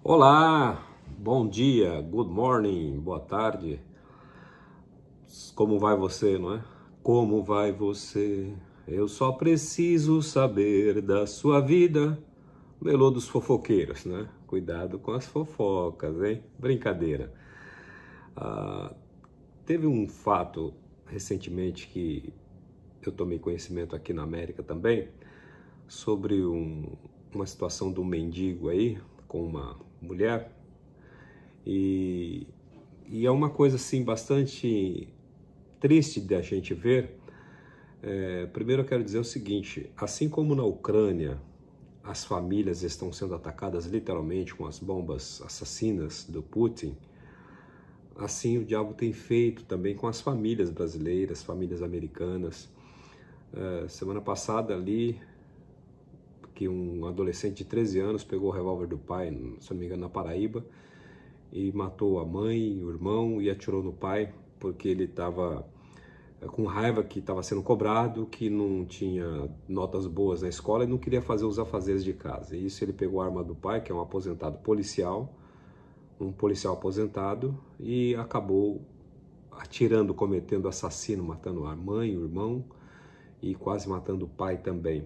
Olá, bom dia, good morning, boa tarde. Como vai você, não é? Como vai você? Eu só preciso saber da sua vida. Melô dos fofoqueiros, né? Cuidado com as fofocas, hein? Brincadeira. Teve um fato recentemente que eu tomei conhecimento aqui na América também, sobre uma situação de um mendigo aí com uma mulher. E, e é uma coisa assim bastante triste de a gente ver. Primeiro eu quero dizer o seguinte: assim como na Ucrânia as famílias estão sendo atacadas literalmente com as bombas assassinas do Putin, assim o diabo tem feito também com as famílias brasileiras, famílias americanas. Semana passada ali, que um adolescente de 13 anos pegou o revólver do pai, se não me engano, na Paraíba, e matou a mãe, o irmão e atirou no pai, porque ele estava com raiva que estava sendo cobrado, que não tinha notas boas na escola e não queria fazer os afazeres de casa. E isso ele pegou a arma do pai, que é um aposentado policial, um policial aposentado, e acabou atirando, cometendo assassino, matando a mãe, o irmão e quase matando o pai também.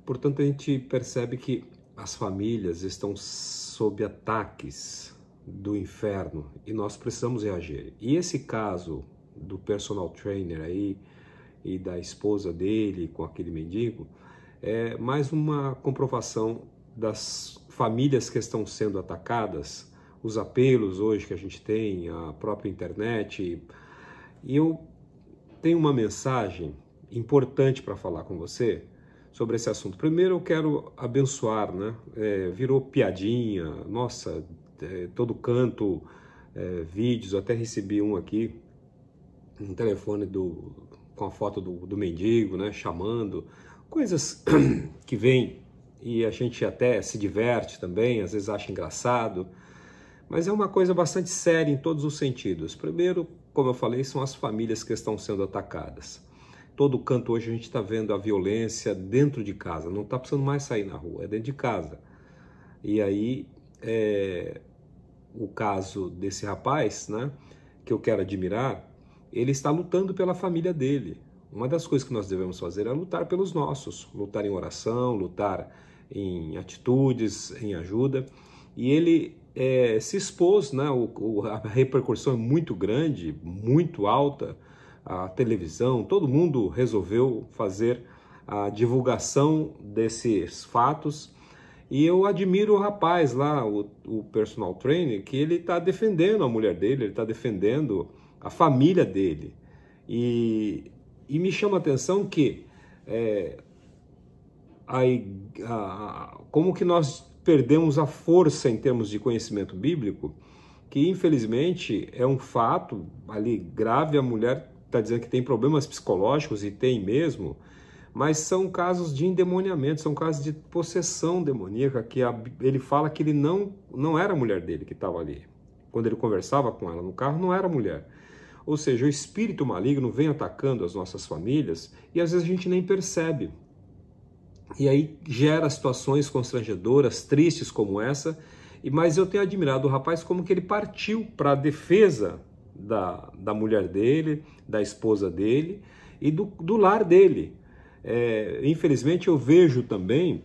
Portanto, a gente percebe que as famílias estão sob ataques do inferno e nós precisamos reagir. E esse caso do personal trainer aí e da esposa dele com aquele mendigo é mais uma comprovação das famílias que estão sendo atacadas, os apelos hoje que a gente tem, a própria internet. E eu tenho uma mensagem importante para falar com você sobre esse assunto. Primeiro eu quero abençoar, né? Virou piadinha, nossa, todo canto, vídeos, eu até recebi um aqui, um telefone com a foto do mendigo, né? Chamando, coisas que vêm e a gente até se diverte também, às vezes acha engraçado, mas é uma coisa bastante séria em todos os sentidos. Primeiro, como eu falei, são as famílias que estão sendo atacadas. Todo canto hoje a gente está vendo a violência dentro de casa, não está precisando mais sair na rua, é dentro de casa. E aí, o caso desse rapaz, né, que eu quero admirar, ele está lutando pela família dele. Uma das coisas que nós devemos fazer é lutar pelos nossos, lutar em oração, lutar em atitudes, em ajuda. E ele se expôs, né, a repercussão é muito grande, muito alta, a televisão, todo mundo resolveu fazer a divulgação desses fatos. E eu admiro o rapaz lá, o personal trainer, que ele está defendendo a mulher dele, ele está defendendo a família dele. E me chama a atenção que como que nós perdemos a força em termos de conhecimento bíblico, que infelizmente é um fato ali grave. A mulher está dizendo que tem problemas psicológicos, e tem mesmo, mas são casos de endemoniamento, são casos de possessão demoníaca, que ele fala que ele não era a mulher dele que estava ali. Quando ele conversava com ela no carro, não era a mulher. Ou seja, o espírito maligno vem atacando as nossas famílias e às vezes a gente nem percebe. E aí gera situações constrangedoras, tristes como essa. Mas eu tenho admirado o rapaz como que ele partiu para a defesa da mulher dele, da esposa dele e do lar dele. Infelizmente eu vejo também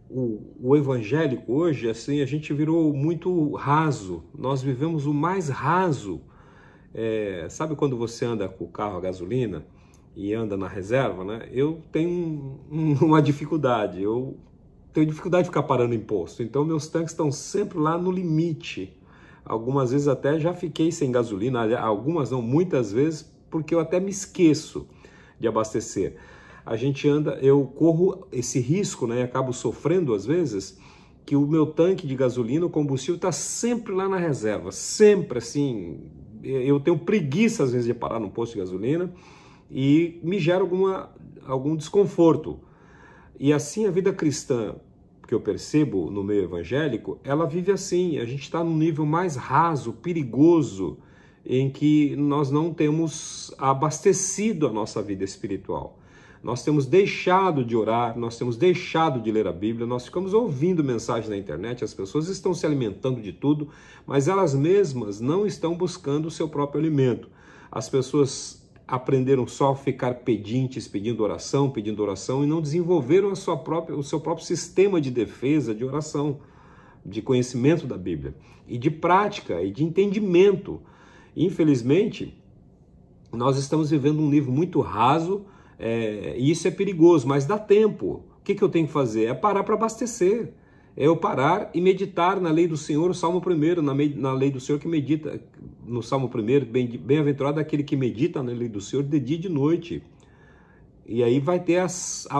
o evangélico hoje, assim, a gente virou muito raso, nós vivemos o mais raso. Sabe quando você anda com o carro a gasolina e anda na reserva, né? Eu tenho uma dificuldade, eu tenho dificuldade de ficar parando em posto, então meus tanques estão sempre lá no limite. Algumas vezes até já fiquei sem gasolina, algumas não, muitas vezes, porque eu até me esqueço de abastecer. A gente anda, eu corro esse risco, né, e acabo sofrendo às vezes, que o meu tanque de gasolina, o combustível, está sempre lá na reserva, sempre assim. Eu tenho preguiça às vezes de parar no posto de gasolina e me gera algum desconforto. E assim a vida cristã, que eu percebo no meio evangélico, ela vive assim. A gente está num nível mais raso, perigoso, em que nós não temos abastecido a nossa vida espiritual. Nós temos deixado de orar, nós temos deixado de ler a Bíblia, nós ficamos ouvindo mensagens na internet, as pessoas estão se alimentando de tudo, mas elas mesmas não estão buscando o seu próprio alimento. As pessoas aprenderam só a ficar pedintes, pedindo oração e não desenvolveram o seu próprio sistema de defesa, de oração, de conhecimento da Bíblia, e de prática, e de entendimento. Infelizmente, nós estamos vivendo um livro muito raso, e isso é perigoso, mas dá tempo. O que eu tenho que fazer? É parar para abastecer. É eu parar e meditar na lei do Senhor, o Salmo 1, na lei do Senhor que medita, no Salmo 1, bem-aventurado aquele que medita na lei do Senhor de dia e de noite. E aí vai ter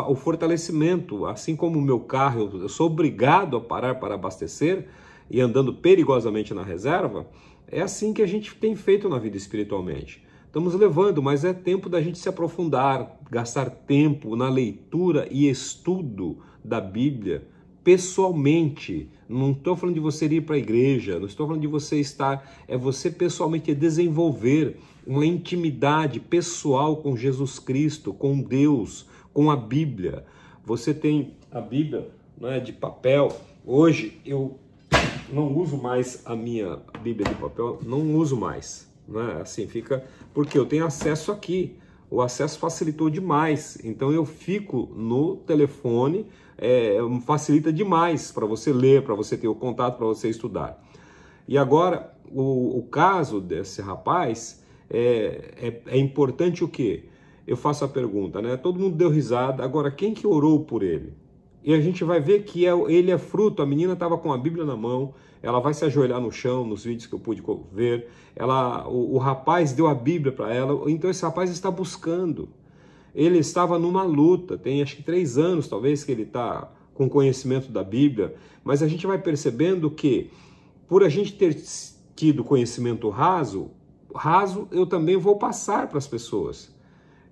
o fortalecimento, assim como o meu carro, eu sou obrigado a parar para abastecer e andando perigosamente na reserva, é assim que a gente tem feito na vida espiritualmente. Estamos levando, mas é tempo da gente se aprofundar, gastar tempo na leitura e estudo da Bíblia, pessoalmente. Não estou falando de você ir para a igreja, não estou falando de você estar, é você pessoalmente desenvolver uma intimidade pessoal com Jesus Cristo, com Deus, com a Bíblia. Você tem a Bíblia, não é, de papel. Hoje eu não uso mais a minha Bíblia de papel, não uso mais, né? Assim fica, porque eu tenho acesso aqui. O acesso facilitou demais, então eu fico no telefone, facilita demais para você ler, para você ter o contato, para você estudar. E agora, o caso desse rapaz, é importante o quê? Eu faço a pergunta, né? Todo mundo deu risada, agora quem que orou por ele? E a gente vai ver que ele é fruto, a menina estava com a Bíblia na mão, ela vai se ajoelhar no chão, nos vídeos que eu pude ver, o rapaz deu a Bíblia para ela, então esse rapaz está buscando. Ele estava numa luta, tem acho que 3 anos talvez que ele está com conhecimento da Bíblia, mas a gente vai percebendo que por a gente ter tido conhecimento raso eu também vou passar para as pessoas.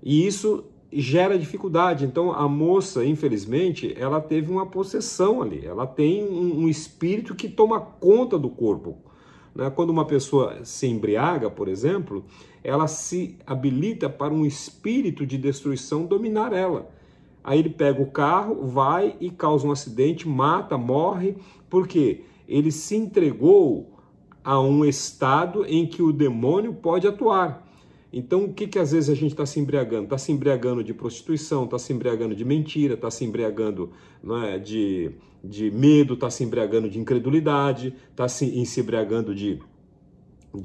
E isso gera dificuldade. Então a moça, infelizmente, ela teve uma possessão ali, ela tem um espírito que toma conta do corpo, né? Quando uma pessoa se embriaga, por exemplo, ela se habilita para um espírito de destruição dominar ela. Aí ele pega o carro, vai e causa um acidente, mata, morre, porque ele se entregou a um estado em que o demônio pode atuar. Então, o que às vezes a gente está se embriagando? Está se embriagando de prostituição, está se embriagando de mentira, está se embriagando, não é, de medo, está se embriagando de incredulidade, está se embriagando de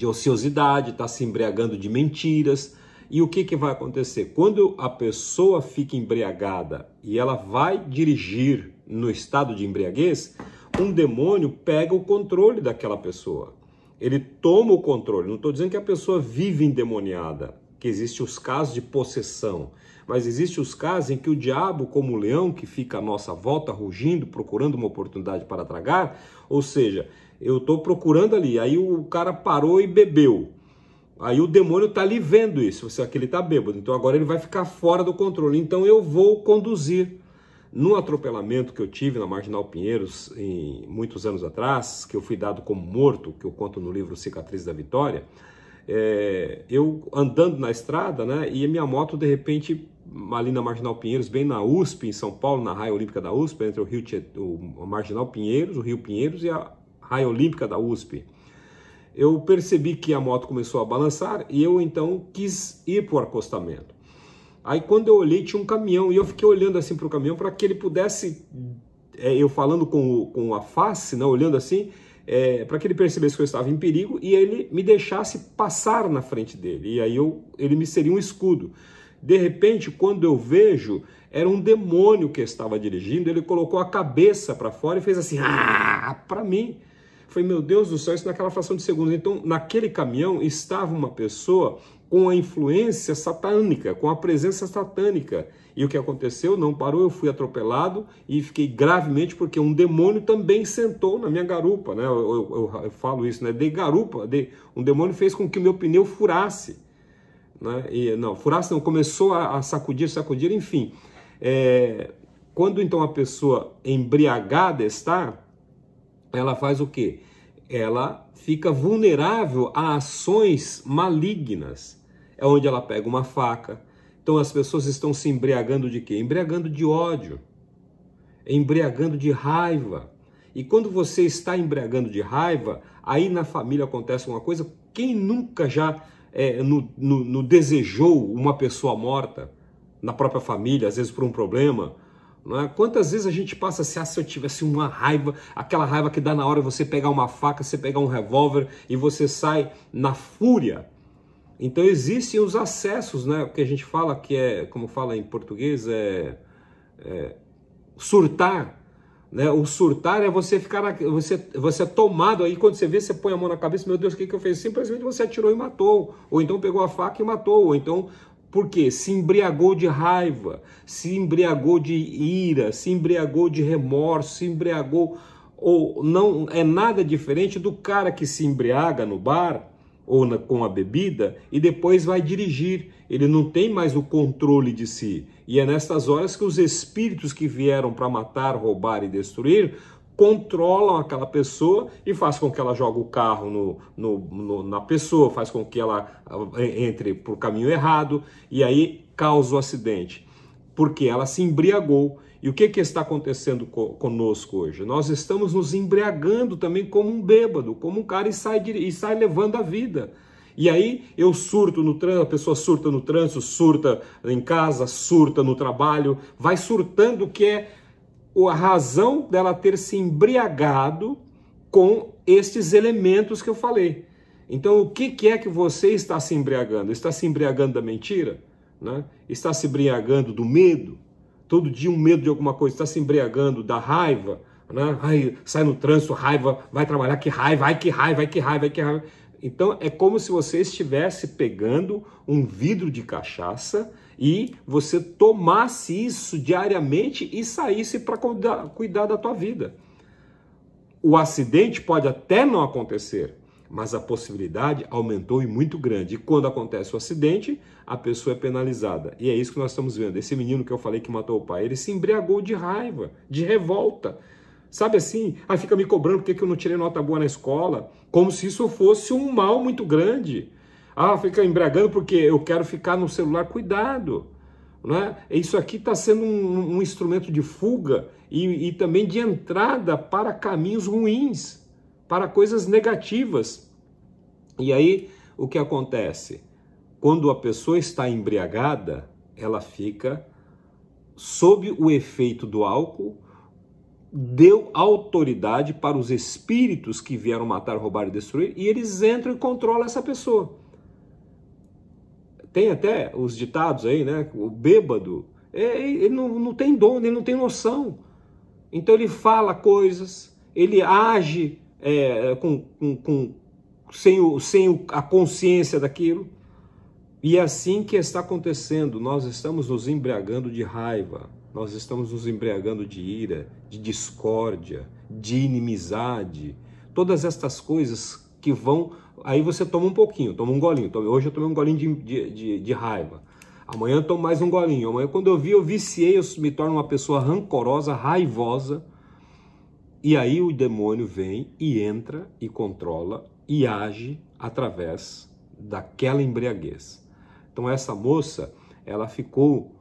ociosidade, está se embriagando de mentiras. E o que vai acontecer? Quando a pessoa fica embriagada e ela vai dirigir no estado de embriaguez, um demônio pega o controle daquela pessoa. Ele toma o controle. Não estou dizendo que a pessoa vive endemoniada, que existem os casos de possessão, mas existem os casos em que o diabo, como o leão que fica à nossa volta rugindo, procurando uma oportunidade para tragar, ou seja, eu estou procurando ali, aí o cara parou e bebeu. Aí o demônio está ali vendo isso, que ele está bêbado, então agora ele vai ficar fora do controle, então eu vou conduzir. No atropelamento que eu tive na Marginal Pinheiros, muitos anos atrás, que eu fui dado como morto, que eu conto no livro Cicatriz da Vitória, eu andando na estrada, né, e a minha moto, de repente, ali na Marginal Pinheiros, bem na USP, em São Paulo, na Raia Olímpica da USP, entre o Marginal Pinheiros, o Rio Pinheiros e a Raia Olímpica da USP, eu percebi que a moto começou a balançar e eu, então, quis ir para o acostamento. Aí quando eu olhei tinha um caminhão e eu fiquei olhando assim para o caminhão para que ele pudesse, eu falando com a face, né, olhando assim, para que ele percebesse que eu estava em perigo e ele me deixasse passar na frente dele. E aí ele me seria um escudo. De repente, quando eu vejo, era um demônio que estava dirigindo, ele colocou a cabeça para fora e fez assim, para mim. Falei, meu Deus do céu, isso naquela fração de segundos. Então, naquele caminhão estava uma pessoa com a influência satânica, com a presença satânica. E o que aconteceu? Não parou, eu fui atropelado e fiquei gravemente porque um demônio também sentou na minha garupa, né? Eu falo isso, né? Dei garupa, um demônio fez com que o meu pneu furasse, né? E, não, furasse não, começou a sacudir, enfim. Quando então a pessoa embriagada está, ela faz o quê? Ela fica vulnerável a ações malignas. É onde ela pega uma faca, Então as pessoas estão se embriagando de quê? Embriagando de ódio, embriagando de raiva. E quando você está embriagando de raiva, aí na família acontece uma coisa, quem nunca já desejou uma pessoa morta na própria família, às vezes por um problema, não é? Quantas vezes a gente passa assim, se eu tivesse uma raiva, aquela raiva que dá na hora você pegar uma faca, você pegar um revólver e você sai na fúria. Então existem os acessos, né? O que a gente fala que é, como fala em português, surtar. Né? O surtar é você ficar, você é tomado, aí quando você vê, você põe a mão na cabeça, meu Deus, o que eu fiz? Simplesmente você atirou e matou, ou então pegou a faca e matou, ou então, por quê? Se embriagou de raiva, se embriagou de ira, se embriagou de remorso, se embriagou, ou não é nada diferente do cara que se embriaga no bar, ou com a bebida, e depois vai dirigir. Ele não tem mais o controle de si. E é nessas horas que os espíritos que vieram para matar, roubar e destruir, controlam aquela pessoa e faz com que ela jogue o carro na pessoa, faz com que ela entre por caminho errado, e aí causa o acidente. Porque ela se embriagou. E o que está acontecendo conosco hoje? Nós estamos nos embriagando também como um bêbado, como um cara e sai levando a vida. E aí eu surto no trânsito, a pessoa surta no trânsito, surta em casa, surta no trabalho, vai surtando, que é a razão dela ter se embriagado com estes elementos que eu falei. Então o que é que você está se embriagando? Está se embriagando da mentira? Né? Está se embriagando do medo? Todo dia um medo de alguma coisa, está se embriagando da raiva, né? Ai, sai no trânsito, raiva, vai trabalhar, que raiva, ai que raiva, ai que raiva, ai que raiva. Então é como se você estivesse pegando um vidro de cachaça e você tomasse isso diariamente e saísse para cuidar da tua vida. O acidente pode até não acontecer, mas a possibilidade aumentou e muito grande. E quando acontece o acidente, a pessoa é penalizada. E é isso que nós estamos vendo. Esse menino que eu falei que matou o pai, ele se embriagou de raiva, de revolta. Sabe assim? Aí fica me cobrando porque eu não tirei nota boa na escola, como se isso fosse um mal muito grande. Ah, fica embriagando porque eu quero ficar no celular. Cuidado. Né? Isso aqui está sendo um instrumento de fuga e também de entrada para caminhos ruins, para coisas negativas. E aí, o que acontece? Quando a pessoa está embriagada, ela fica sob o efeito do álcool, deu autoridade para os espíritos que vieram matar, roubar e destruir, e eles entram e controlam essa pessoa. Tem até os ditados aí, né? O bêbado, ele não tem dom, ele não tem noção. Então ele fala coisas, ele age sem a consciência daquilo. E é assim que está acontecendo. Nós estamos nos embriagando de raiva, nós estamos nos embriagando de ira, de discórdia, de inimizade. Todas estas coisas que vão... Aí você toma um pouquinho, toma um golinho. Hoje eu tomei um golinho de raiva. Amanhã eu tomo mais um golinho. Amanhã, quando eu viciei, eu me torno uma pessoa rancorosa, raivosa. E aí o demônio vem e entra e controla e age através daquela embriaguez. Então essa moça, ela ficou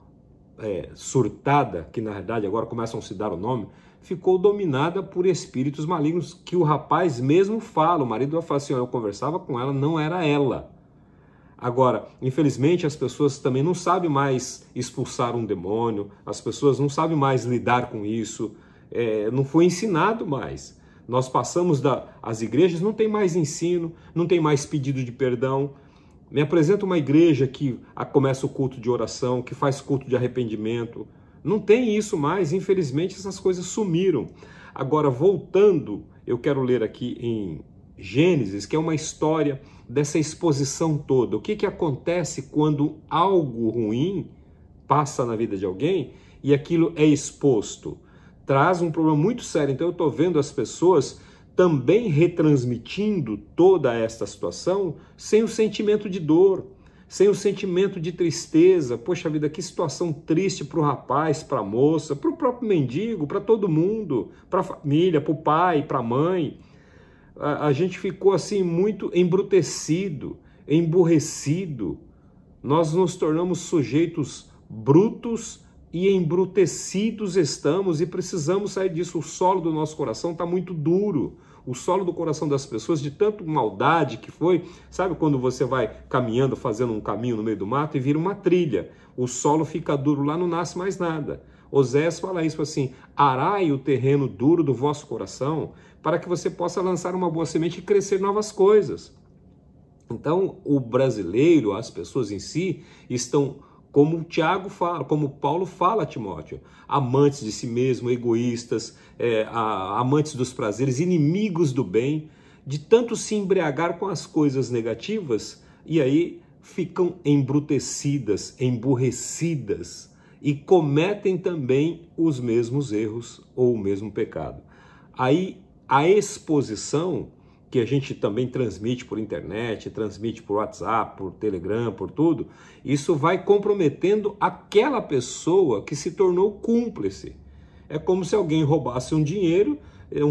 surtada, que na verdade agora começam a se dar o nome, ficou dominada por espíritos malignos, que o rapaz mesmo fala, o marido fala assim, eu conversava com ela, não era ela. Agora, infelizmente, as pessoas também não sabem mais expulsar um demônio, as pessoas não sabem mais lidar com isso, não foi ensinado mais. Nós passamos as igrejas, não tem mais ensino, não tem mais pedido de perdão. Me apresenta uma igreja que começa o culto de oração, que faz culto de arrependimento. Não tem isso mais, infelizmente essas coisas sumiram. Agora, voltando, eu quero ler aqui em Gênesis, que é uma história dessa exposição toda. O que acontece quando algo ruim passa na vida de alguém e aquilo é exposto? Traz um problema muito sério. Então eu estou vendo as pessoas também retransmitindo toda esta situação sem o sentimento de dor, sem o sentimento de tristeza. Poxa vida, que situação triste para o rapaz, para a moça, para o próprio mendigo, para todo mundo, para a família, para o pai, para a mãe. A gente ficou assim muito embrutecido, emburrecido, Nós nos tornamos sujeitos brutos e embrutecidos estamos e precisamos sair disso. O solo do nosso coração está muito duro. O solo do coração das pessoas, de tanto maldade que foi, sabe quando você vai caminhando, fazendo um caminho no meio do mato e vira uma trilha? O solo fica duro, lá não nasce mais nada. Osés fala isso assim: arai o terreno duro do vosso coração, para que você possa lançar uma boa semente e crescer novas coisas. Então, o brasileiro, as pessoas em si, estão, como o Tiago fala, como Paulo fala a Timóteo, amantes de si mesmo, egoístas, amantes dos prazeres, inimigos do bem, de tanto se embriagar com as coisas negativas, e aí ficam embrutecidas, emburrecidas, e cometem também os mesmos erros ou o mesmo pecado. Aí a exposição que a gente também transmite por internet, transmite por WhatsApp, por Telegram, por tudo, isso vai comprometendo aquela pessoa que se tornou cúmplice. É como se alguém roubasse um dinheiro,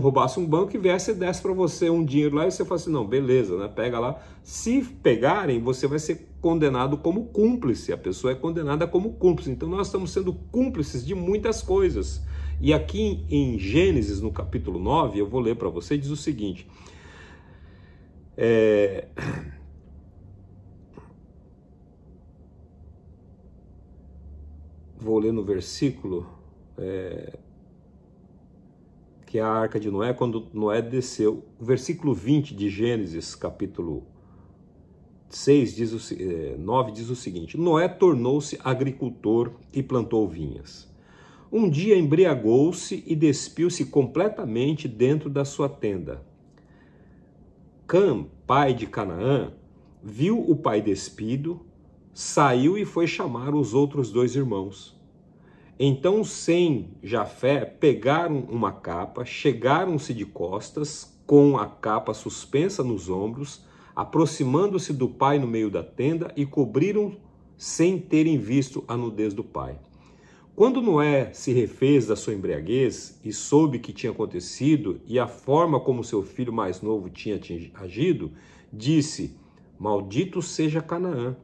roubasse um banco e viesse e desse para você um dinheiro lá e você fala assim, não, beleza, né? Pega lá. Se pegarem, você vai ser condenado como cúmplice, a pessoa é condenada como cúmplice. Então nós estamos sendo cúmplices de muitas coisas. E aqui em Gênesis, no capítulo 9, eu vou ler para você, diz o seguinte... Vou ler no versículo que é a arca de Noé, quando Noé desceu. O versículo 20 de Gênesis, capítulo 6, 9, diz o seguinte: Noé tornou-se agricultor e plantou vinhas. Um dia embriagou-se e despiu-se completamente dentro da sua tenda. Cã, pai de Canaã, viu o pai despido, saiu e foi chamar os outros 2 irmãos. Então Sem e Jafé pegaram uma capa, chegaram-se de costas, com a capa suspensa nos ombros, aproximando-se do pai no meio da tenda e cobriram sem terem visto a nudez do pai. Quando Noé se refez da sua embriaguez e soube o que tinha acontecido e a forma como seu filho mais novo tinha agido, disse: Maldito seja Canaã,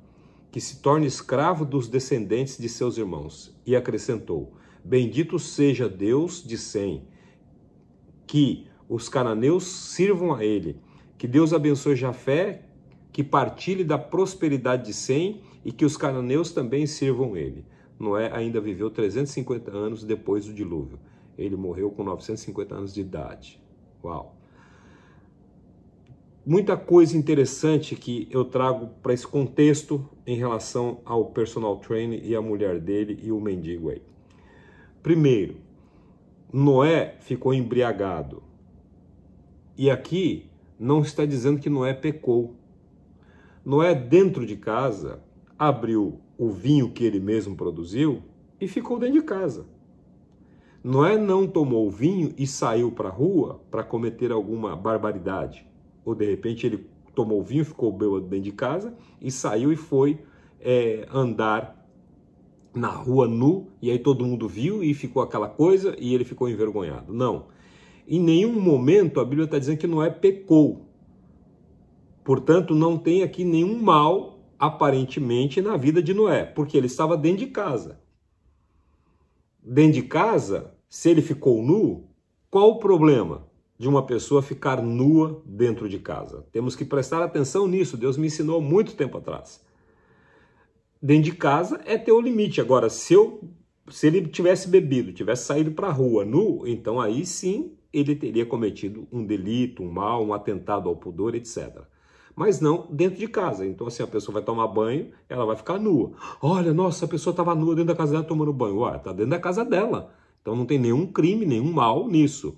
que se torne escravo dos descendentes de seus irmãos. E acrescentou: Bendito seja Deus de Sem, que os cananeus sirvam a ele. Que Deus abençoe Jafé, que partilhe da prosperidade de Sem e que os cananeus também sirvam ele. Noé ainda viveu 350 anos depois do dilúvio. Ele morreu com 950 anos de idade. Uau! Muita coisa interessante que eu trago para esse contexto em relação ao personal trainer e a mulher dele e o mendigo aí. Primeiro, Noé ficou embriagado. E aqui não está dizendo que Noé pecou. Noé, dentro de casa, abriu o vinho que ele mesmo produziu e ficou dentro de casa. Noé não tomou o vinho e saiu para a rua para cometer alguma barbaridade. Ou de repente ele tomou o vinho, ficou bêbado dentro de casa e saiu e foi andar na rua nu, e aí todo mundo viu e ficou aquela coisa e ele ficou envergonhado. Não. Em nenhum momento a Bíblia está dizendo que Noé pecou. Portanto, não tem aqui nenhum mal aparentemente na vida de Noé, porque ele estava dentro de casa. Dentro de casa, se ele ficou nu, qual o problema de uma pessoa ficar nua dentro de casa? Temos que prestar atenção nisso, Deus me ensinou muito tempo atrás. Dentro de casa é ter o limite. Agora, se ele tivesse bebido, tivesse saído para a rua nu, então aí sim ele teria cometido um delito, um mal, um atentado ao pudor, etc. Mas não dentro de casa. Então, assim, a pessoa vai tomar banho, ela vai ficar nua. Olha, nossa, a pessoa estava nua dentro da casa dela tomando banho. Ué, está dentro da casa dela. Então não tem nenhum crime, nenhum mal nisso.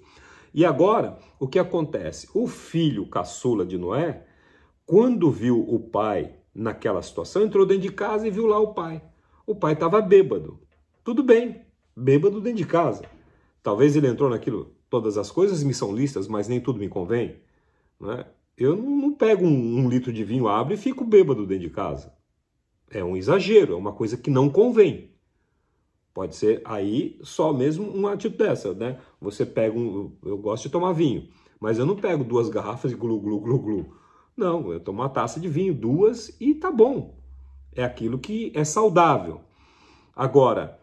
E agora, o que acontece? O filho caçula de Noé, quando viu o pai naquela situação, entrou dentro de casa e viu lá o pai. O pai estava bêbado. Tudo bem, bêbado dentro de casa. Talvez ele entrou naquilo, todas as coisas me são listas, mas nem tudo me convém, né? Eu não pego um litro de vinho, abro e fico bêbado dentro de casa. É um exagero, é uma coisa que não convém. Pode ser aí só mesmo uma atitude dessa, né? Você pega eu gosto de tomar vinho, mas eu não pego 2 garrafas de glu, glu, glu, glu. Não, eu tomo uma taça de vinho, 2 e tá bom. é aquilo que é saudável. Agora,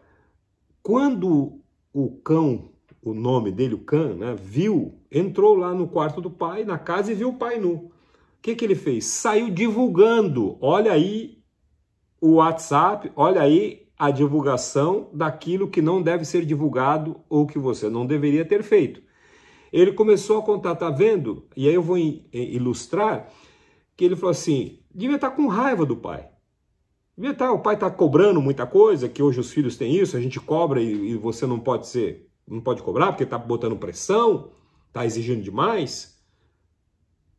quando o cão, o nome dele, o Cã, né, entrou lá no quarto do pai, na casa, e viu o pai nu. O que ele fez? Saiu divulgando. Olha aí o WhatsApp, olha aí a divulgação daquilo que não deve ser divulgado ou que você não deveria ter feito. Ele começou a contar, tá vendo? E aí eu vou ilustrar que ele falou assim, devia estar com raiva do pai. O pai está cobrando muita coisa, que hoje os filhos têm isso, a gente cobra e você não pode cobrar porque está botando pressão, está exigindo demais.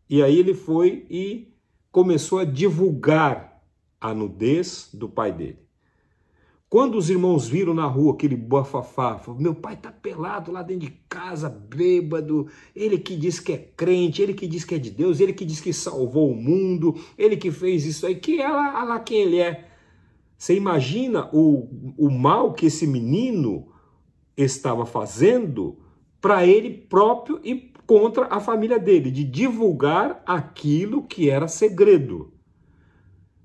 E aí ele foi e começou a divulgar a nudez do pai dele. Quando os irmãos viram na rua aquele bafafá, falaram, meu pai tá pelado lá dentro de casa, bêbado, ele que diz que é crente, ele que diz que é de Deus, ele que diz que salvou o mundo, ele que fez isso aí, que ela lá quem ele é. Você imagina o mal que esse menino estava fazendo para ele próprio e contra a família dele, de divulgar aquilo que era segredo.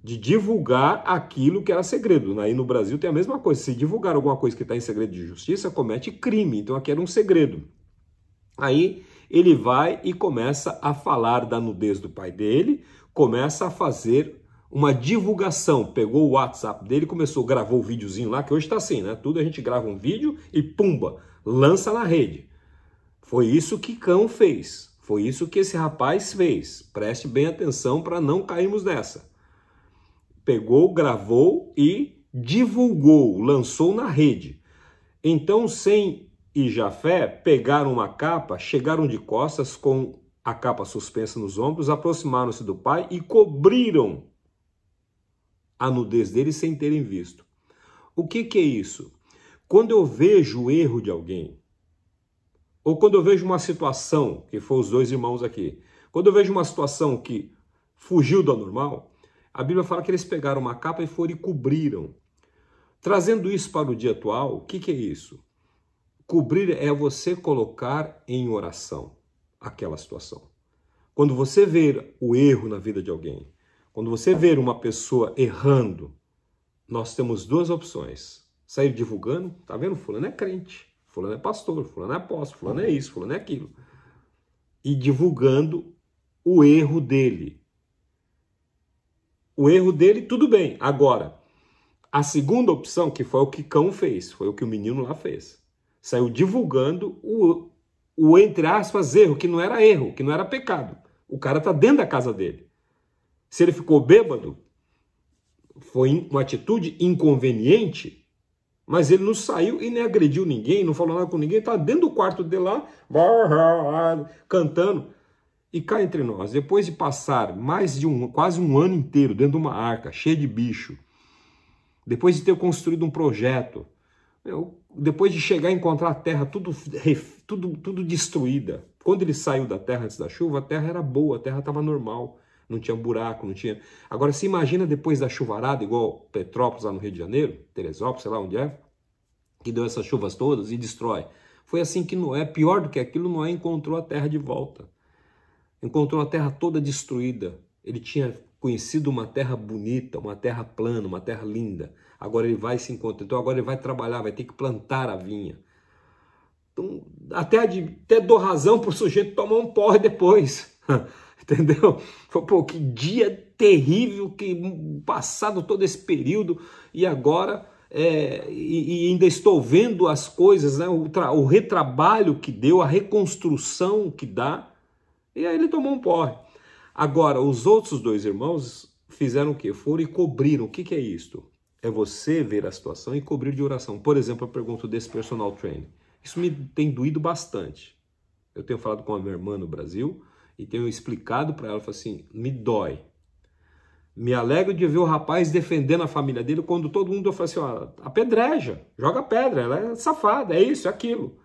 De divulgar aquilo que era segredo. Aí no Brasil tem a mesma coisa. Se divulgar alguma coisa que está em segredo de justiça, comete crime. Então aqui era um segredo. Aí ele vai e começa a falar da nudez do pai dele, começa a fazer uma divulgação. Pegou o WhatsApp dele, gravou o videozinho lá, que hoje está assim, né? Tudo a gente grava um vídeo e pumba, lança na rede. Foi isso que Cão fez. Foi isso que esse rapaz fez. Preste bem atenção para não cairmos nessa. Pegou, gravou e divulgou, lançou na rede. Então, Sem e Jafé pegaram uma capa, chegaram de costas com a capa suspensa nos ombros, aproximaram-se do pai e cobriram a nudez dele sem terem visto. O que é isso? Quando eu vejo o erro de alguém, ou quando eu vejo uma situação, que foi os dois irmãos aqui, quando eu vejo uma situação que fugiu do normal, a Bíblia fala que eles pegaram uma capa e foram e cobriram. Trazendo isso para o dia atual, o que é isso? Cobrir é você colocar em oração aquela situação. Quando você ver o erro na vida de alguém, quando você ver uma pessoa errando, nós temos duas opções. Sair divulgando, tá vendo? Fulano é crente, fulano é pastor, fulano é apóstolo, fulano é isso, fulano é aquilo. E divulgando o erro dele. O erro dele, tudo bem. Agora, a segunda opção, que foi o que Cão fez, foi o que o menino lá fez. Saiu divulgando o entre aspas, erro, que não era pecado. O cara tá dentro da casa dele. Se ele ficou bêbado, foi uma atitude inconveniente, mas ele não saiu e nem agrediu ninguém, não falou nada com ninguém, tá dentro do quarto dele lá, cantando. E cá entre nós, depois de passar quase um ano inteiro dentro de uma arca, cheia de bicho, depois de ter construído um projeto, depois de chegar e encontrar a terra tudo destruída. Quando ele saiu da terra antes da chuva, a terra era boa, a terra estava normal, não tinha buraco, não tinha... Agora, se imagina depois da chuvarada, igual Petrópolis lá no Rio de Janeiro, Teresópolis, sei lá onde é, que deu essas chuvas todas e destrói. Foi assim que Noé, pior do que aquilo, Noé encontrou a terra de volta. Encontrou a terra toda destruída. Ele tinha conhecido uma terra bonita, uma terra plana, uma terra linda. Agora ele vai se encontrar. Então agora ele vai trabalhar, vai ter que plantar a vinha. Então, até dou razão para o sujeito tomar um porre depois. Entendeu? Pô, que dia terrível, que passado todo esse período e agora... e ainda estou vendo as coisas, né? O retrabalho que deu, a reconstrução que dá. E aí ele tomou um porre. Agora, os outros dois irmãos fizeram o quê? Foram e cobriram. O que é isto? É você ver a situação e cobrir de oração. Por exemplo, eu pergunto desse personal trainer. Isso me tem doído bastante. Eu tenho falado com a minha irmã no Brasil e tenho explicado para ela, falei assim, me dói. Me alegro de ver o rapaz defendendo a família dele quando todo mundo fala assim, ó, apedreja, joga pedra, ela é safada, é isso, é aquilo.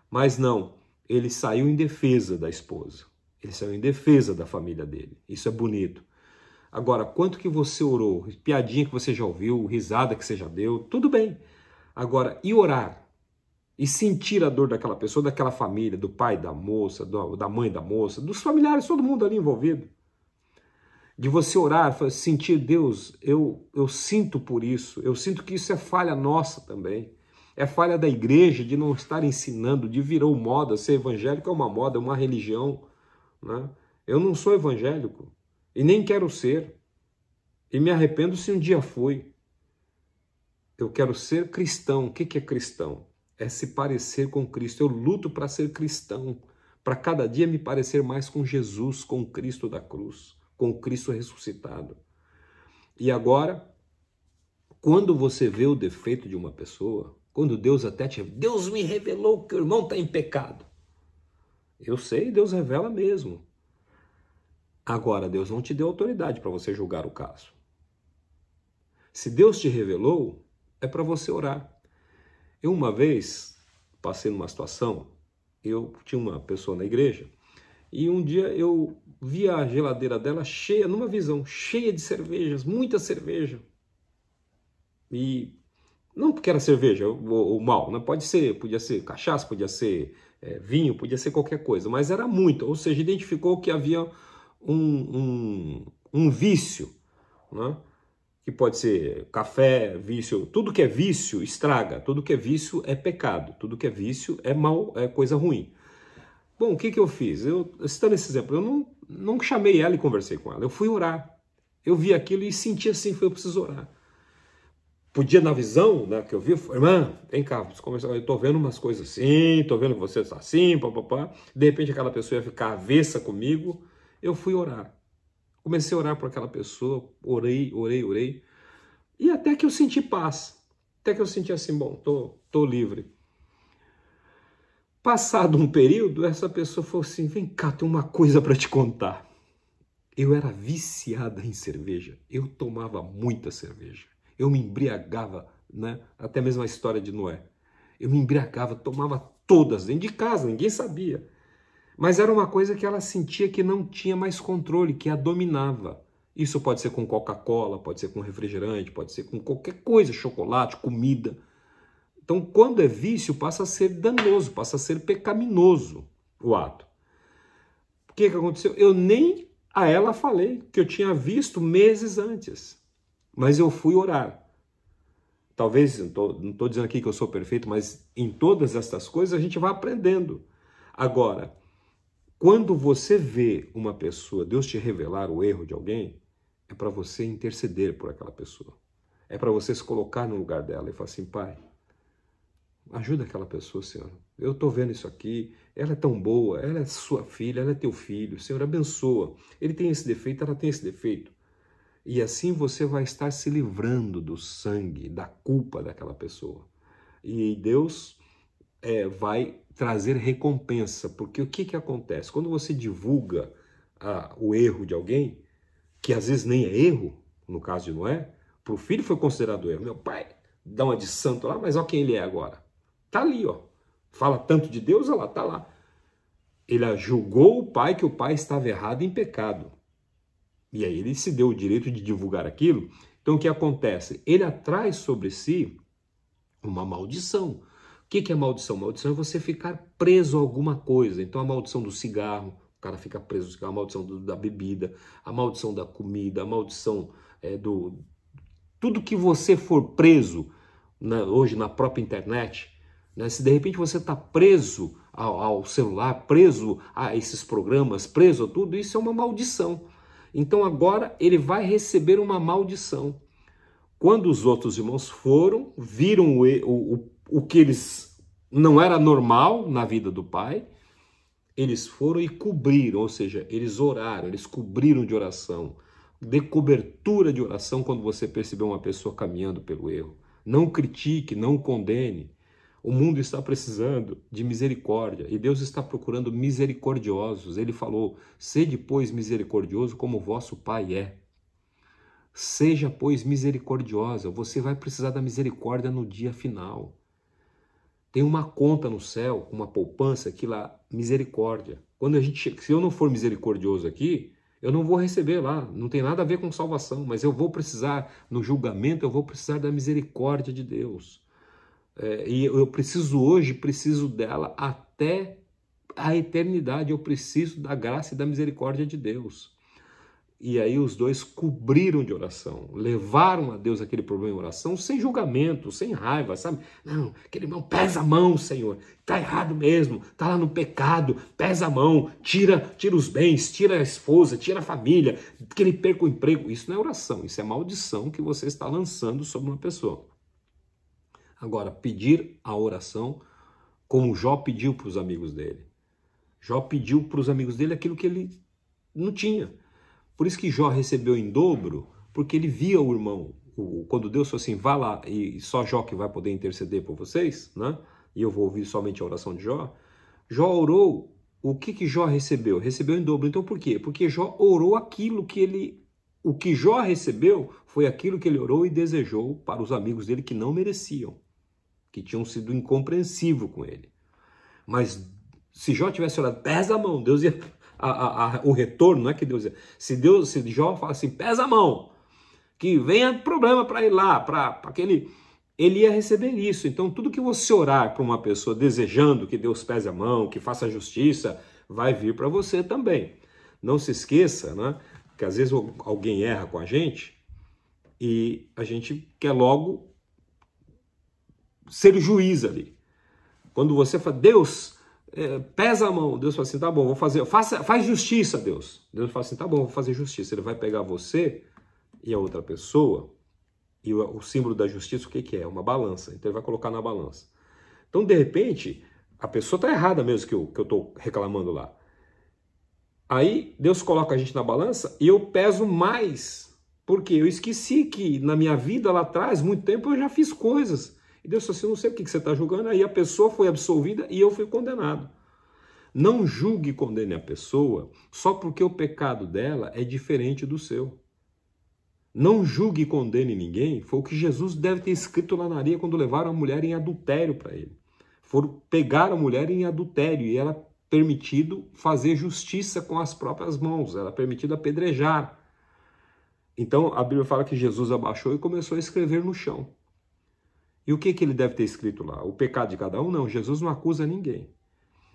Mas não, ele saiu em defesa da esposa. Ele saiu em defesa da família dele. Isso é bonito. Agora, quanto que você orou? Piadinha que você já ouviu, risada que você já deu, tudo bem. Agora, e orar? E sentir a dor daquela pessoa, daquela família, do pai da moça, da mãe da moça, dos familiares, todo mundo ali envolvido. de você orar, sentir, Deus, eu sinto por isso, eu sinto que isso é falha nossa também. É falha da igreja de não estar ensinando, de virou moda, ser evangélico é uma moda, é uma religião, né? Eu não sou evangélico e nem quero ser, e me arrependo se um dia fui. Eu quero ser cristão. O que é cristão? É se parecer com Cristo. Eu luto para ser cristão, para cada dia me parecer mais com Jesus, com o Cristo da cruz, com o Cristo ressuscitado. E agora, quando você vê o defeito de uma pessoa, quando Deus Deus me revelou que o irmão está em pecado. Eu sei, Deus revela mesmo. Agora, Deus não te deu autoridade para você julgar o caso. Se Deus te revelou, é para você orar. Eu uma vez passei numa situação, eu tinha uma pessoa na igreja, e um dia eu vi a geladeira dela cheia, numa visão, cheia de cervejas, muita cerveja. E não porque era cerveja ou mal, né? Podia ser cachaça, podia ser vinho, podia ser qualquer coisa, mas era muito, ou seja, identificou que havia um vício, né? Que pode ser café, vício, tudo que é vício estraga, tudo que é vício é pecado, tudo que é vício é mal, é coisa ruim. Bom, o que eu fiz? Citando esse exemplo, eu não chamei ela e conversei com ela, eu fui orar. Eu vi aquilo e senti assim, eu preciso orar. Podia, na visão, né, que eu vi, irmã, vem cá, eu tô vendo umas coisas assim, tô vendo que você está assim, papapá. De repente aquela pessoa ia ficar avessa comigo, eu fui orar. Comecei a orar por aquela pessoa, orei. E até que eu senti paz. Até que eu senti assim, bom, tô livre. Passado um período, essa pessoa falou assim, vem cá, tem uma coisa para te contar. Eu era viciada em cerveja. Eu tomava muita cerveja. Eu me embriagava, né? Até mesmo a história de Noé. Eu me embriagava, tomava todas dentro de casa, ninguém sabia. Mas era uma coisa que ela sentia que não tinha mais controle, que a dominava. Isso pode ser com Coca-Cola, pode ser com refrigerante, pode ser com qualquer coisa, chocolate, comida. Então, quando é vício, passa a ser danoso, passa a ser pecaminoso o ato. O que aconteceu? Eu nem a ela falei, que eu tinha visto meses antes. Mas eu fui orar. Talvez, não estou dizendo aqui que eu sou perfeito, mas em todas estas coisas a gente vai aprendendo. Agora, quando você vê uma pessoa, Deus te revelar o erro de alguém, é para você interceder por aquela pessoa. É para você se colocar no lugar dela e falar assim, pai, ajuda aquela pessoa, Senhor. Eu estou vendo isso aqui, ela é tão boa, ela é sua filha, ela é teu filho, Senhor, abençoa. Ele tem esse defeito, ela tem esse defeito. E assim você vai estar se livrando do sangue, da culpa daquela pessoa. E Deus vai trazer recompensa, porque o que acontece? Quando você divulga o erro de alguém, que às vezes nem é erro, no caso de Noé, para o filho foi considerado erro. Meu pai dá uma de santo lá, mas olha quem ele é agora. Tá ali, ó. Fala tanto de Deus, olha lá, tá lá. Ele julgou o pai que o pai estava errado em pecado. E aí ele se deu o direito de divulgar aquilo. Então o que acontece? Ele atrai sobre si uma maldição. O que é maldição? Maldição é você ficar preso a alguma coisa. Então a maldição do cigarro, o cara fica preso ao cigarro, a maldição da bebida, a maldição da comida, a maldição tudo que você for preso hoje na própria internet, né? Se de repente você está preso ao celular, preso a esses programas, preso a tudo, isso é uma maldição. Então agora ele vai receber uma maldição. Quando os outros irmãos foram, viram o que eles não era normal na vida do pai, eles foram e cobriram, ou seja, eles oraram, eles cobriram de oração. Dê cobertura de oração quando você perceber uma pessoa caminhando pelo erro. Não critique, não condene. O mundo está precisando de misericórdia e Deus está procurando misericordiosos. Ele falou, sede, pois, misericordioso como o vosso Pai é. Seja, pois, misericordiosa. Você vai precisar da misericórdia no dia final. Tem uma conta no céu, uma poupança aqui lá, misericórdia. Se eu não for misericordioso aqui, eu não vou receber lá. Não tem nada a ver com salvação, mas eu vou precisar, no julgamento, eu vou precisar da misericórdia de Deus. E eu preciso dela até a eternidade. Eu preciso da graça e da misericórdia de Deus. E aí os dois cobriram de oração, levaram a Deus aquele problema em oração, sem julgamento, sem raiva, sabe? Não, aquele irmão, pesa a mão, Senhor, tá errado mesmo, tá lá no pecado, pesa a mão, tira os bens, tira a esposa, tira a família, que ele perca o emprego. Isso não é oração, isso é maldição que você está lançando sobre uma pessoa. Agora, pedir a oração como Jó pediu para os amigos dele. Jó pediu para os amigos dele aquilo que ele não tinha. Por isso que Jó recebeu em dobro, porque ele via o irmão. Quando Deus falou assim, vá lá, e só Jó que vai poder interceder por vocês, né? E eu vou ouvir somente a oração de Jó. Jó orou, o que Jó recebeu? Recebeu em dobro. Então por quê? Porque Jó orou aquilo que ele... O que Jó recebeu foi aquilo que ele orou e desejou para os amigos dele que não mereciam, que tinham sido incompreensíveis com ele. Mas se Jó tivesse orado, pesa a mão, Deus ia... o retorno, não é que Deus ia... Se Jó fala assim, pesa a mão, que venha problema para ir lá, para aquele... Ele ia receber isso. Então tudo que você orar para uma pessoa desejando que Deus pese a mão, que faça justiça, vai vir para você também. Não se esqueça, né, que às vezes alguém erra com a gente e a gente quer logo ser juiz ali. Quando você fala, Deus, pesa a mão, Deus fala assim, tá bom, vou fazer, faz justiça, Deus. Deus fala assim, tá bom, vou fazer justiça. Ele vai pegar você e a outra pessoa, e o símbolo da justiça, o que é? Uma balança. Então ele vai colocar na balança. Então, de repente, a pessoa está errada mesmo que eu estou reclamando lá. Aí Deus coloca a gente na balança e eu peso mais. Porque eu esqueci que na minha vida lá atrás, muito tempo, eu já fiz coisas. E Deus falou assim, eu não sei o que você está julgando. Aí a pessoa foi absolvida e eu fui condenado. Não julgue e condene a pessoa só porque o pecado dela é diferente do seu. Não julgue e condene ninguém, foi o que Jesus deve ter escrito lá na areia quando levaram a mulher em adultério para ele. Foram pegar a mulher em adultério e era permitido fazer justiça com as próprias mãos, era permitido apedrejar. Então a Bíblia fala que Jesus abaixou e começou a escrever no chão. E o que ele deve ter escrito lá? O pecado de cada um? Não, Jesus não acusa ninguém.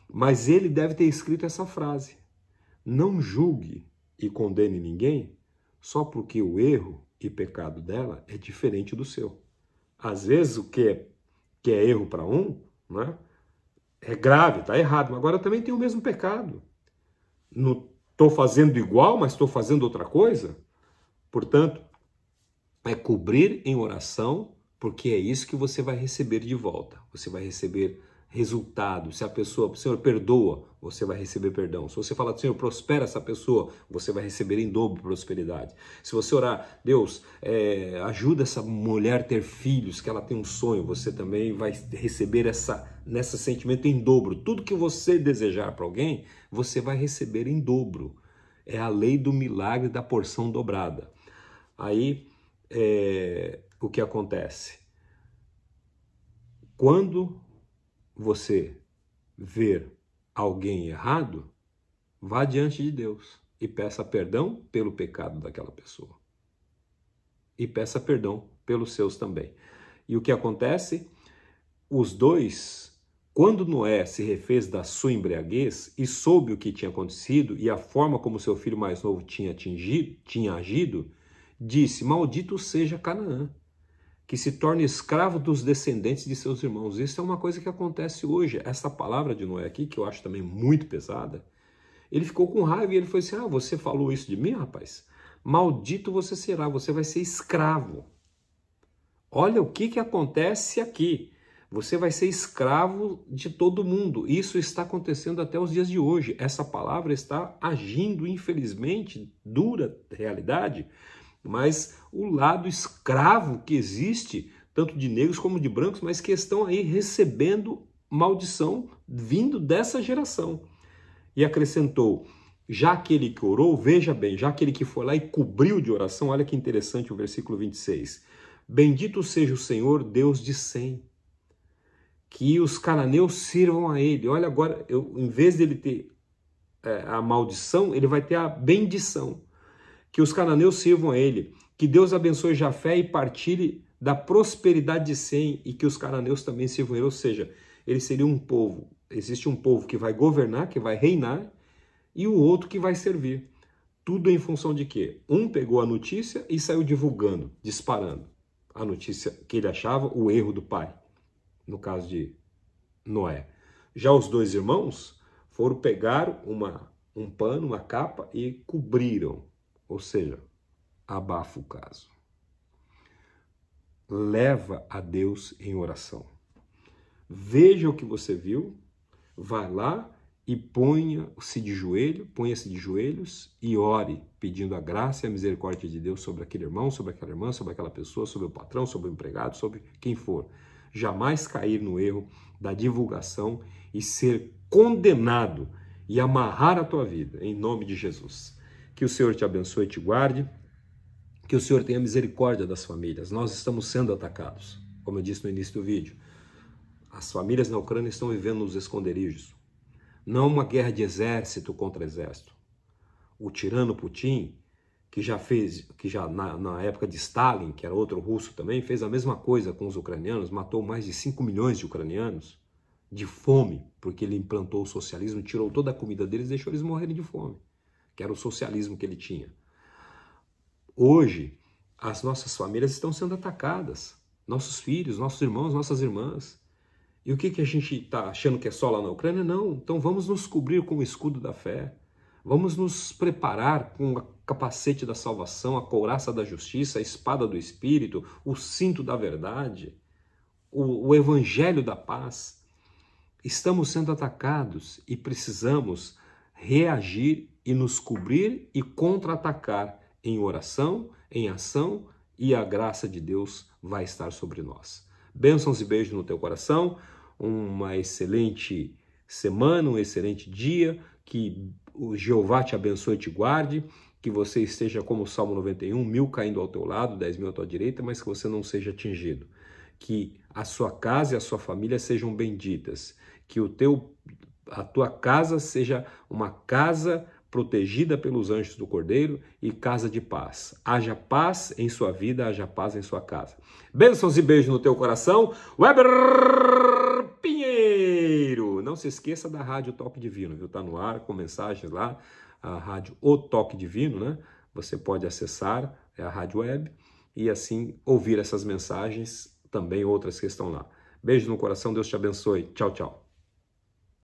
Mas ele deve ter escrito essa frase: não julgue e condene ninguém só porque o erro e pecado dela é diferente do seu. Às vezes o que é erro para um, né, é grave, está errado, mas agora eu também tenho o mesmo pecado. Não estou fazendo igual, mas estou fazendo outra coisa. Portanto, é cobrir em oração, porque é isso que você vai receber de volta. Você vai receber resultado. Se a pessoa, Senhor, perdoa, você vai receber perdão. Se você falar, Senhor, prospera essa pessoa, você vai receber em dobro prosperidade. Se você orar, Deus, ajuda essa mulher a ter filhos, que ela tem um sonho, você também vai receber nesse sentimento em dobro. Tudo que você desejar para alguém, você vai receber em dobro. É a lei do milagre da porção dobrada. Aí, o que acontece? Quando você ver alguém errado, vá diante de Deus e peça perdão pelo pecado daquela pessoa. E peça perdão pelos seus também. E o que acontece? Os dois, quando Noé se refez da sua embriaguez e soube o que tinha acontecido e a forma como seu filho mais novo tinha agido, disse, maldito seja Canaã, que se torne escravo dos descendentes de seus irmãos. Isso é uma coisa que acontece hoje. Essa palavra de Noé aqui, que eu acho também muito pesada, ele ficou com raiva e ele foi assim, você falou isso de mim, rapaz? Maldito você será, você vai ser escravo. Olha o que acontece aqui. Você vai ser escravo de todo mundo. Isso está acontecendo até os dias de hoje. Essa palavra está agindo, infelizmente, dura realidade, mas o lado escravo que existe, tanto de negros como de brancos, mas que estão aí recebendo maldição vindo dessa geração. E acrescentou, já aquele que orou, veja bem, já aquele que foi lá e cobriu de oração, olha que interessante o versículo 26. Bendito seja o Senhor, Deus de Sem, que os cananeus sirvam a ele. Olha agora, em vez dele ter a maldição, ele vai ter a bendição. Que os cananeus sirvam a ele, que Deus abençoe Jafé e partilhe da prosperidade de Sem, e que os cananeus também sirvam a ele, ou seja, ele seria um povo, existe um povo que vai governar, que vai reinar, e o outro que vai servir. Tudo em função de quê? Um pegou a notícia e saiu divulgando, disparando a notícia que ele achava o erro do pai, no caso de Noé. Já os dois irmãos foram pegar um pano, uma capa e cobriram, ou seja, abafa o caso. Leva a Deus em oração. Veja o que você viu, vai lá e ponha-se de joelhos e ore, pedindo a graça e a misericórdia de Deus sobre aquele irmão, sobre aquela irmã, sobre aquela pessoa, sobre o patrão, sobre o empregado, sobre quem for. Jamais cair no erro da divulgação e ser condenado e amarrar a tua vida, em nome de Jesus. Que o Senhor te abençoe e te guarde, que o Senhor tenha misericórdia das famílias. Nós estamos sendo atacados, como eu disse no início do vídeo. As famílias na Ucrânia estão vivendo nos esconderijos. Não uma guerra de exército contra exército. O tirano Putin, que já na época de Stalin, que era outro russo também, fez a mesma coisa com os ucranianos, matou mais de 5 milhões de ucranianos de fome, porque ele implantou o socialismo, tirou toda a comida deles e deixou eles morrerem de fome, que era o socialismo que ele tinha. Hoje, as nossas famílias estão sendo atacadas, nossos filhos, nossos irmãos, nossas irmãs. E o que a gente está achando que é só lá na Ucrânia? Não. Então vamos nos cobrir com o escudo da fé. Vamos nos preparar com o capacete da salvação, a couraça da justiça, a espada do Espírito, o cinto da verdade, o evangelho da paz. Estamos sendo atacados e precisamos reagir e nos cobrir e contra-atacar em oração, em ação, e a graça de Deus vai estar sobre nós. Bênçãos e beijos no teu coração, uma excelente semana, um excelente dia, que o Jeová te abençoe e te guarde, que você esteja como o Salmo 91, 1000 caindo ao teu lado, 10.000 à tua direita, mas que você não seja atingido. Que a sua casa e a sua família sejam benditas, que a tua casa seja uma casa protegida pelos anjos do Cordeiro e casa de paz. Haja paz em sua vida, haja paz em sua casa. Bênçãos e beijos no teu coração. Weber Pinheiro. Não se esqueça da Rádio Toque Divino, viu? Tá no ar com mensagens lá, a Rádio O Toque Divino, né? Você pode acessar, é a rádio web, e assim ouvir essas mensagens, também outras que estão lá. Beijo no coração, Deus te abençoe. Tchau, tchau.